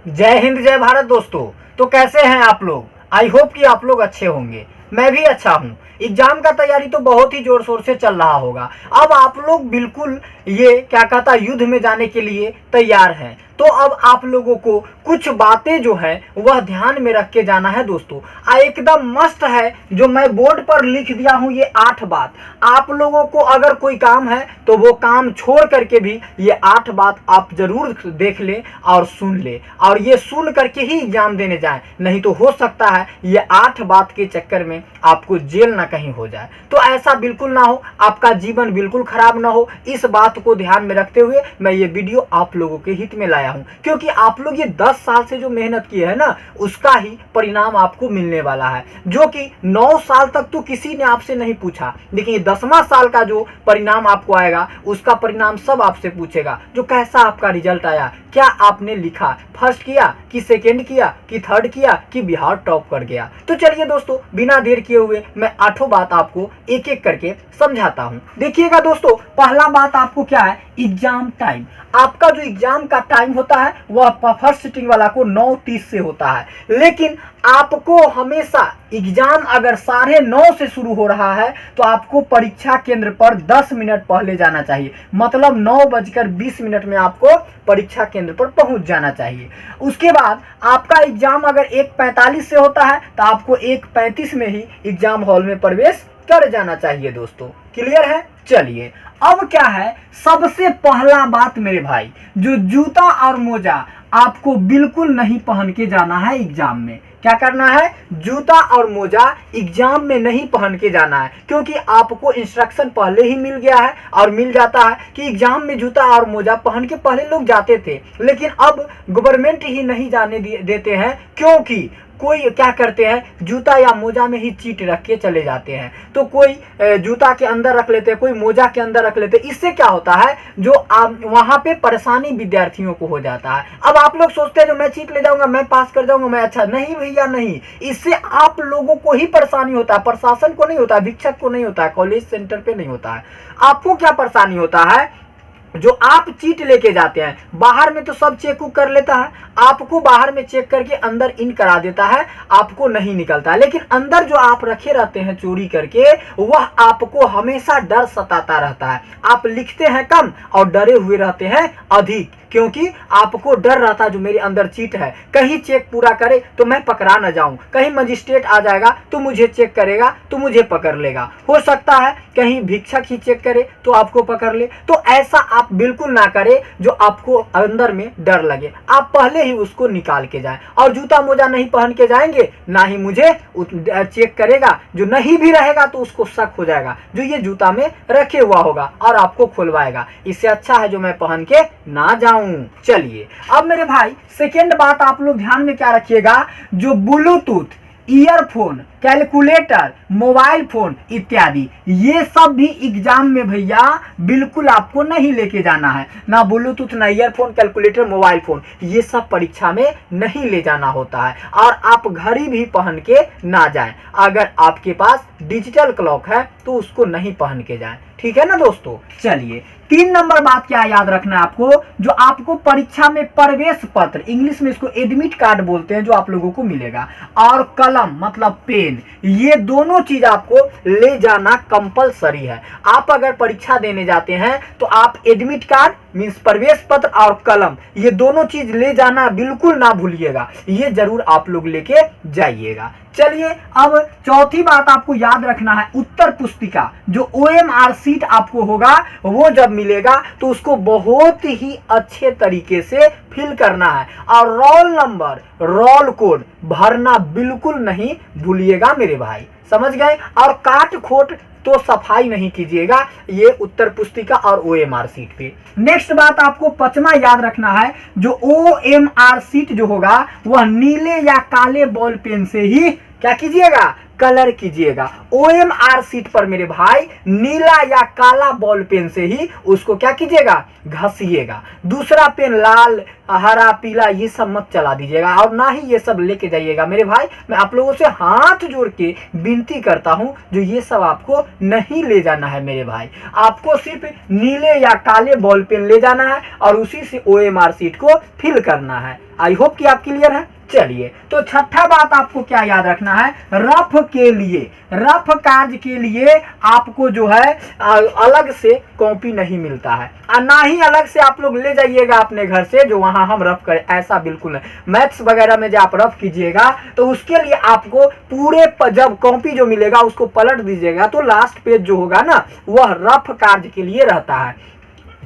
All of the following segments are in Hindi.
जय हिंद जय भारत दोस्तों। तो कैसे हैं आप लोग? आई होप कि आप लोग अच्छे होंगे। मैं भी अच्छा हूँ। एग्जाम का तैयारी तो बहुत ही जोर शोर से चल रहा होगा। अब आप लोग बिल्कुल ये क्या कहता युद्ध में जाने के लिए तैयार हैं। तो अब आप लोगों को कुछ बातें जो है वह ध्यान में रख के जाना है दोस्तों। एकदम मस्त है जो मैं बोर्ड पर लिख दिया हूँ ये 8 बात। आप लोगों को अगर कोई काम है तो वो काम छोड़ करके भी ये 8 बात आप जरूर देख लें और सुन ले, और ये सुन करके ही एग्जाम देने जाएं। नहीं तो हो सकता है ये 8 बात के चक्कर में आपको जेल ना कहीं हो जाए। तो ऐसा बिल्कुल ना हो, आपका जीवन बिल्कुल खराब ना हो। इस बात को ध्यान में रखते हुए मैं ये वीडियो आप लोगों के हित में लाया हूँ, क्योंकि आप लोग ये 10 साल से जो मेहनत की है ना उसका ही परिणाम आपको मिलने वाला है, जो कि 9 साल तक तो किसी ने आपसे नहीं पूछा, लेकिन 10वां साल का जो परिणाम आपको आएगा उसका परिणाम सब आपसे पूछेगा। जो कैसा आपका रिजल्ट आया, क्या आपने लिखा, फर्स्ट किया कि सेकेंड किया कि थर्ड किया कि बिहार टॉप कर गया। तो चलिए दोस्तों, बिना देर किए हुए मैं 8 बात आपको एक एक करके समझाता हूं। देखिएगा दोस्तों, पहला बात आपको क्या है, एग्जाम टाइम। आपका जो एग्जाम का टाइम होता है वह फर्स्ट सिटिंग वाला को 9:30 से होता है, लेकिन आपको हमेशा एग्जाम अगर 9:30 से शुरू हो रहा है तो आपको परीक्षा केंद्र पर 10 मिनट पहले जाना चाहिए। मतलब 9:20 में आपको परीक्षा केंद्र पर पहुंच जाना चाहिए। उसके बाद आपका एग्जाम अगर 1:45 से होता है तो आपको 1:35 में ही एग्जाम हॉल में प्रवेश कर जाना चाहिए दोस्तों। क्लियर है? चलिए, अब क्या है, सबसे पहला बात मेरे भाई, जो जूता और मोजा आपको बिल्कुल नहीं पहन के जाना है एग्जाम में। क्या करना है, जूता और मोजा एग्जाम में नहीं पहन के जाना है, क्योंकि आपको इंस्ट्रक्शन पहले ही मिल गया है और मिल जाता है कि एग्जाम में जूता और मोजा पहन के पहले लोग जाते थे, लेकिन अब गवर्नमेंट ही नहीं जाने देते हैं, क्योंकि कोई क्या करते हैं, जूता या मोजा में ही चीट रख के चले जाते हैं। तो कोई जूता के अंदर रख लेते हैं, कोई मोजा के अंदर रख लेते हैं। इससे क्या होता है, जो वहां पे परेशानी विद्यार्थियों को हो जाता है। अब आप लोग सोचते हैं जो मैं चीट ले जाऊंगा, मैं पास कर जाऊंगा, मैं अच्छा, नहीं भैया नहीं। इससे आप लोगों को ही परेशानी होता है, प्रशासन को नहीं होता, शिक्षक को नहीं होता है, कॉलेज सेंटर पे नहीं होता है। आपको क्या परेशानी होता है, जो आप चीट लेके जाते हैं, बाहर में तो सब चेक कर लेता है, आपको बाहर में चेक करके अंदर इन करा देता है, आपको नहीं निकलता है। लेकिन अंदर जो आप रखे रहते हैं चोरी करके, वह आपको हमेशा डर सताता रहता है। आप लिखते हैं कम और डरे हुए रहते हैं अधिक, क्योंकि आपको डर रहता है जो मेरे अंदर चीट है, कहीं चेक पूरा करे तो मैं पकड़ा न जाऊं, कहीं मजिस्ट्रेट आ जाएगा तो मुझे चेक करेगा तो मुझे पकड़ लेगा, हो सकता है कहीं भिक्षक ही चेक करे तो आपको पकड़ ले। तो ऐसा आप बिल्कुल ना करें जो आपको अंदर में डर लगे। आप पहले ही उसको निकाल के जाएं, और जूता मोजा नहीं पहन के जाएंगे, ना ही मुझे चेक करेगा। जो नहीं भी रहेगा तो उसको शक हो जाएगा जो ये जूता में रखे हुआ होगा, और आपको खुलवाएगा। इससे अच्छा है जो मैं पहन के ना जाऊं। चलिए, अब मेरे भाई सेकेंड बात आप लोग ध्यान में क्या रखिएगा, जो Bluetooth, earphone, calculator, mobile phone इत्यादि, ये सब भी एग्जाम में भैया बिल्कुल आपको नहीं लेके जाना है। ना ब्लूटूथ, ना ईयरफोन, कैलकुलेटर, मोबाइल फोन, ये सब परीक्षा में नहीं ले जाना होता है। और आप घड़ी भी पहन के ना जाएं। अगर आपके पास डिजिटल क्लॉक है तो उसको नहीं पहन के जाएं। ठीक है ना दोस्तों? चलिए, 3 नंबर बात क्या याद रखना है आपको, जो आपको परीक्षा में प्रवेश पत्र, इंग्लिश में इसको एडमिट कार्ड बोलते हैं, जो आप लोगों को मिलेगा, और कलम मतलब पेन, ये दोनों चीज आपको ले जाना कंपलसरी है। आप अगर परीक्षा देने जाते हैं तो आप एडमिट कार्ड मीन्स प्रवेश पत्र और कलम, ये दोनों चीज ले जाना बिल्कुल ना भूलिएगा, ये जरूर आप लोग लेके जाइएगा। चलिए, अब चौथी बात आपको याद रखना है, उत्तर पुस्तिका, जो OMR सीट आपको होगा वो जब मिलेगा तो उसको बहुत ही अच्छे तरीके से फिल करना है, और रोल नंबर, रोल कोड भरना बिल्कुल नहीं भूलिएगा मेरे भाई, समझ गए? और काट खोट तो सफाई नहीं कीजिएगा, ये उत्तर पुस्तिका और OMR सीट पे। नेक्स्ट बात आपको 5वां याद रखना है, जो OMR सीट जो होगा वह नीले या काले बॉल पेन से ही क्या कीजिएगा, कलर कीजिएगा। OMR शीट पर मेरे भाई नीला या काला बॉल पेन से ही उसको क्या कीजिएगा, घसिएगा। दूसरा पेन लाल, हरा, पीला ये सब मत चला दीजिएगा और ना ही ये सब लेके जाइएगा मेरे भाई। मैं आप लोगों से हाथ जोड़ के विनती करता हूं, जो ये सब आपको नहीं ले जाना है मेरे भाई। आपको सिर्फ नीले या काले बॉल पेन ले जाना है और उसी से OMR शीट को फिल करना है। आई होप कि आप क्लियर है। चलिए, तो छठा बात आपको क्या याद रखना है, रफ के लिए, रफ कार्य के लिए आपको जो है अलग से कॉपी नहीं मिलता है और ना ही अलग से आप लोग ले जाइएगा अपने घर से जो वहां हम रफ करें, ऐसा बिल्कुल नहीं। मैथ्स वगैरह में जब आप रफ कीजिएगा तो उसके लिए आपको पूरे जब कॉपी जो मिलेगा उसको पलट दीजिएगा तो लास्ट पेज जो होगा ना वह रफ कार्य के लिए रहता है।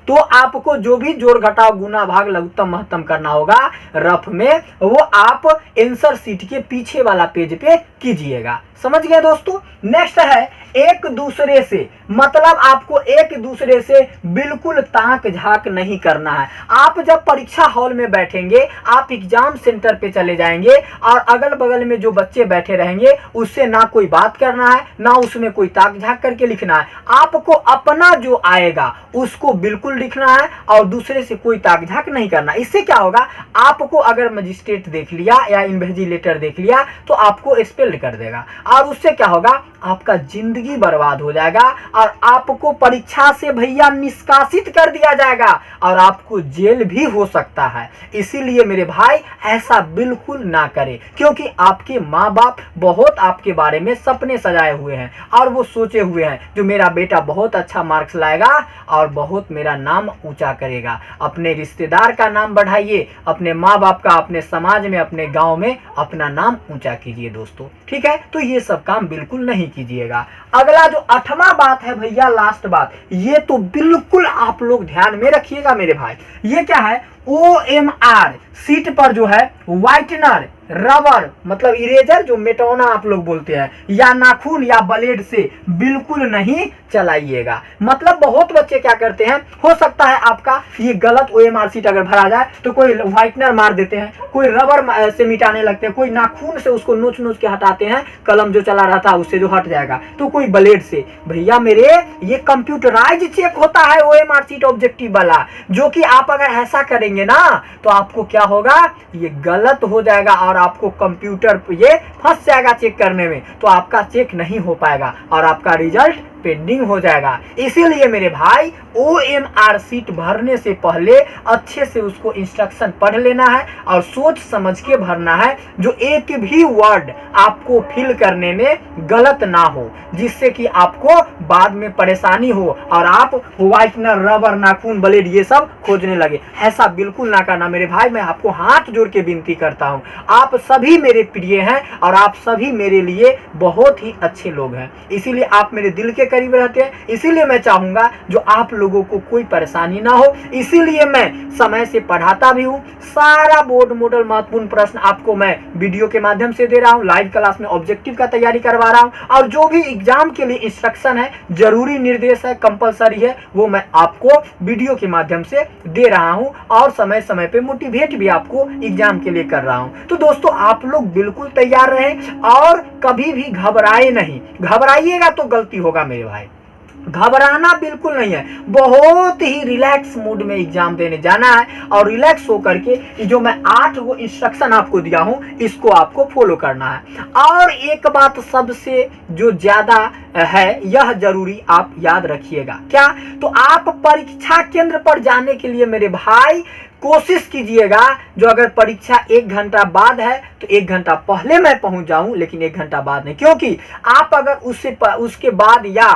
तो आपको जो भी जोड़ घटाव गुना भाग लघुत्तम महत्तम करना होगा रफ में, वो आप आंसर शीट के पीछे वाला पेज पे कीजिएगा। समझ गए दोस्तों। नेक्स्ट है एक दूसरे से, मतलब आपको एक दूसरे से बिल्कुल ताक झाक नहीं करना है। आप जब परीक्षा हॉल में बैठेंगे, आप एग्जाम सेंटर पे चले जाएंगे और अगल बगल में जो बच्चे बैठे रहेंगे उससे ना कोई बात करना है, ना उसमें कोई ताक झाक करके लिखना है। आपको अपना जो आएगा उसको बिल्कुल लिखना है और दूसरे से कोई ताक झाक नहीं करना। इससे क्या होगा, आपको अगर मजिस्ट्रेट देख लिया या इन्वेस्टिगेटर देख लिया तो आपको एक्सपेल्ड कर देगा और उससे क्या होगा, आपका जिंदगी बर्बाद हो जाएगा और आपको परीक्षा से भैया निष्कासित कर दिया जाएगा और आपको जेल भी हो सकता है। इसीलिए मेरे भाई ऐसा बिल्कुल ना करें, क्योंकि आपके माँ बाप बहुत आपके बारे में सपने सजाए हुए हैं और वो सोचे हुए हैं जो मेरा बेटा बहुत अच्छा मार्क्स लाएगा और बहुत मेरा नाम ऊंचा करेगा। अपने रिश्तेदार का नाम बढ़ाइए, अपने माँ बाप का, अपने समाज में, अपने गाँव में अपना नाम ऊंचा कीजिए दोस्तों। ठीक है, तो ये सब काम बिल्कुल नहीं कीजिएगा। अगला जो 8वां बात है भैया, लास्ट बात, ये तो बिल्कुल आप लोग ध्यान में रखिएगा मेरे भाई। ये क्या है, OMR शीट पर जो है व्हाइटनर, रबर मतलब इरेजर जो मेटौना आप लोग बोलते हैं, या नाखून या ब्लेड से बिल्कुल नहीं चलाइएगा। मतलब बहुत बच्चे क्या करते हैं, हो सकता है आपका ये गलत OMR शीट अगर भरा जाए तो कोई व्हाइटनर मार देते हैं, कोई रबर से मिटाने लगते हैं, कोई नाखून से उसको नोच नोच के हटाते हैं, कलम जो चला रहा था उससे जो हट जाएगा, तो कोई ब्लेड से। भैया मेरे, ये कंप्यूटराइज चेक होता है OMR शीट ऑब्जेक्टिव वाला, जो कि आप अगर ऐसा करेंगे ना तो आपको क्या होगा, ये गलत हो जाएगा और आपको कंप्यूटर पे ये फंस जाएगा चेक करने में, तो आपका चेक नहीं हो पाएगा और आपका रिजल्ट पेंडिंग हो जाएगा। इसीलिए मेरे भाई OMR शीट भरने से पहले अच्छे से उसको इंस्ट्रक्शन पढ़ लेना है और सोच समझ के भरना है, जो एक भी वर्ड आपको फिल करने में गलत ना हो, जिससे कि आपको बाद में परेशानी हो और आप व्हाइटनर, रबर, नाखून, ब्लेड ये सब खोजने लगे। ऐसा बिल्कुल ना करना मेरे भाई। मैं आपको हाथ जोड़ के विनती करता हूँ, आप सभी मेरे प्रिय हैं और आप सभी मेरे लिए बहुत ही अच्छे लोग हैं, इसीलिए आप मेरे दिल के करीब रहते हैं। इसीलिए मैं चाहूंगा जो आप लोगों को कोई परेशानी ना हो, इसीलिए मैं समय से पढ़ाता भी हूँ। सारा बोर्ड मॉडल महत्वपूर्ण प्रश्न आपको मैं वीडियो के माध्यम से दे रहा हूँ, लाइव क्लास में ऑब्जेक्टिव का तैयारी करवा रहा हूँ और जो भी एग्जाम के लिए इंस्ट्रक्शन है, जरूरी निर्देश है, कंपलसरी है, वो मैं आपको वीडियो के माध्यम से दे रहा हूँ और समय समय पे मोटिवेट भी आपको एग्जाम के लिए कर रहा हूँ। तो दोस्तों आप लोग बिल्कुल तैयार रहें और कभी भी घबराए नहीं। घबराइएगा तो गलती होगा मेरे भाई, घबराना बिल्कुल नहीं है। बहुत ही रिलैक्स मूड में एग्जाम देने जाना है और रिलैक्स होकर के जो मैं 8 वो इंस्ट्रक्शन आपको दिया हूं इसको आपको फॉलो करना है। और एक बात सबसे जो ज्यादा है, यह जरूरी आप याद रखिएगा, क्या, तो आप परीक्षा केंद्र पर जाने के लिए मेरे भाई कोशिश कीजिएगा, जो अगर परीक्षा 1 घंटा बाद है तो 1 घंटा पहले मैं पहुंच जाऊं, लेकिन 1 घंटा बाद नहीं, क्योंकि आप अगर उसके बाद या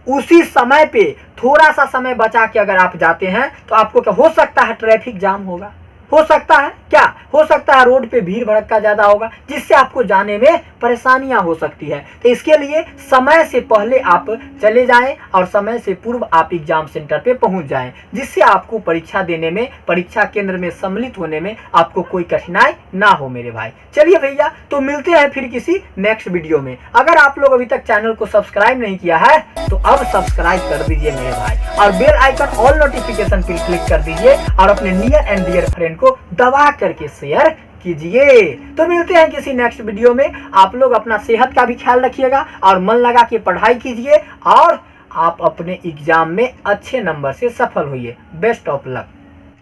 उसी समय पे थोड़ा सा समय बचा के अगर आप जाते हैं तो आपको क्या हो सकता है, ट्रैफिक जाम होगा, हो सकता है, क्या हो सकता है, रोड पे भीड़ भड़का ज्यादा होगा, जिससे आपको जाने में परेशानियां हो सकती है। तो इसके लिए समय से पहले आप चले जाएं और समय से पूर्व आप एग्जाम सेंटर पे पहुंच जाएं, जिससे आपको परीक्षा देने में, परीक्षा केंद्र में सम्मिलित होने में आपको कोई कठिनाई ना हो मेरे भाई। चलिए भैया, तो मिलते हैं फिर किसी नेक्स्ट वीडियो में। अगर आप लोग अभी तक चैनल को सब्सक्राइब नहीं किया है तो अब सब्सक्राइब कर दीजिए मेरे भाई और बेल आइकन ऑल नोटिफिकेशन पर क्लिक कर दीजिए और अपने नियर एंड डियर फ्रेंड को दबा करके शेयर कीजिए। तो मिलते हैं किसी नेक्स्ट वीडियो में। आप लोग अपना सेहत का भी ख्याल रखिएगा और मन लगा के पढ़ाई कीजिए और आप अपने एग्जाम में अच्छे नंबर से सफल होइए। Best of luck.